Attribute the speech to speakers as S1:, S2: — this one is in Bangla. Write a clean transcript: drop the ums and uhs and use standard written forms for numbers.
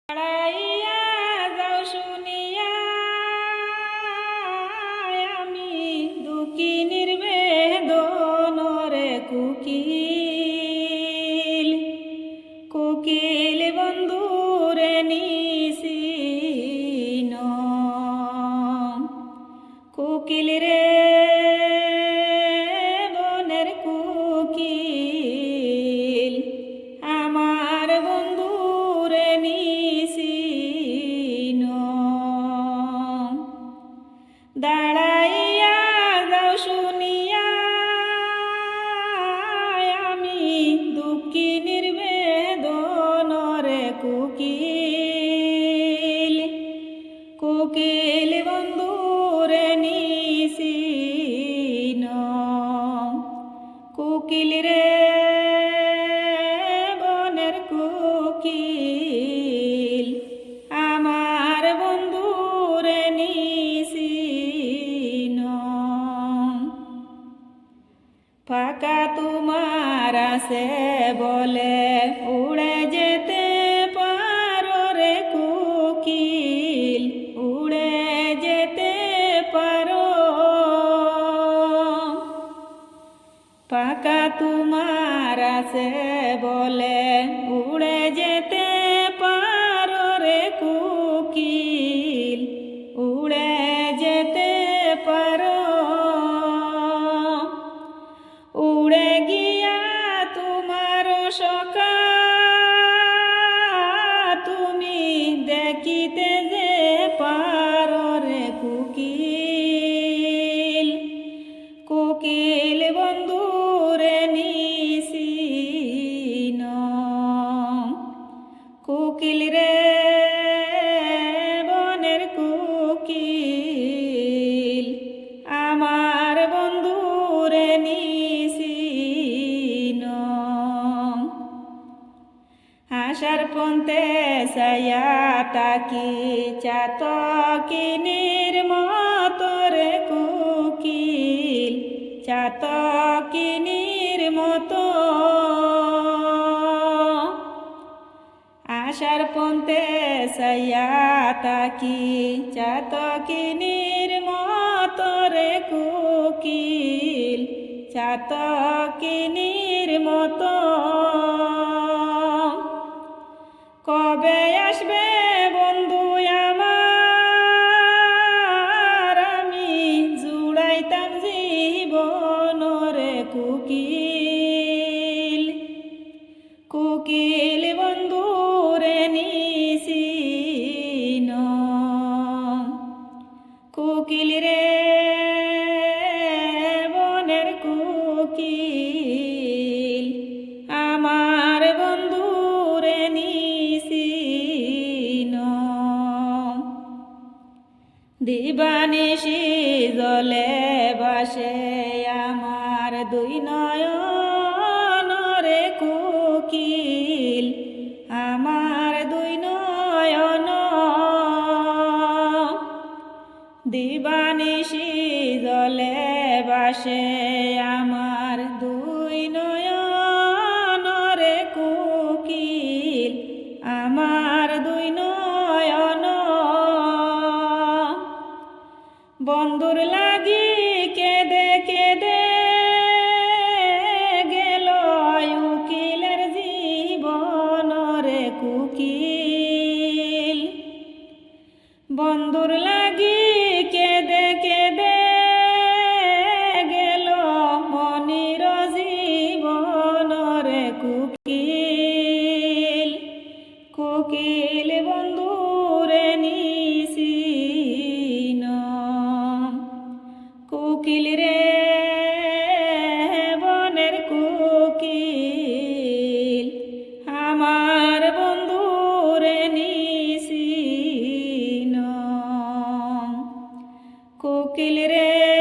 S1: দাঁড়াইয়া যাও শুনিয়া আমি দুঃখিনীর বেদনরে কুকিল কুকিল বন্ধুরে নিশিন কুকিল রে বনের কুকিল আমার বন্ধুরে নিশিন দাঁড়াইয়া যাও শুনিয়া আমি দুঃখিনীর বেদনরে কুকিল কুকিল বন্ধুরে নিশিন কুকিল রে বনের কুকিল আমার বন্ধুরে নিশিন ফাঁকা তোমার আছে বলে উড়ে যেতে পারো রে কুকিল উড়ে যেতে পারো ফাঁকা তোমার আছে বলে উড়ে যেতে পারো রে কুকিল উড়ে যেতে পারো উড়ে গিয়া তোমার সখা তুমি দেখিতে যে পারো রে কুকিল কুকিল বন্ধুরে নিশিন কুকিল রে বনের কুকিল আমার বন্ধুরে নিশিন আশার পন্থে সায়া তাকি চাতকিনীর মতরে কুকিল চাতকিনীর মতো আশার পন্থে সায়া তাকি চাতকিনীর মতরে কুকিল চাতকিনীর মতো কবে আসবে বন্ধু আমার আমি জুড়াইতাম জীবন রে কুকিল কুকিল বন্ধুরে নিশিন কুকিল রে বনের কুকিল আমার বন্ধুরে নিশিন দিবানিশি জলে বাসে আমার দুই নয়ন রে কুকিল আমার দুই নয়ন দিবানিশি জলে বাসে আমার দুই নয়ন রে কুকিল আমার দুই নয়ন বন্ধুর লাগি কেঁদে কেঁদে গেল উকিলের জীবন রে কুকিল বন্ধুর লাগি কেঁদে কেঁদে গেল মনির জীবন রে কুকিল কুকিল বন্ধুরে নিশিন কুকিল রে বনের কুকিল আমার বন্ধুরে নিশিন কুকিল রে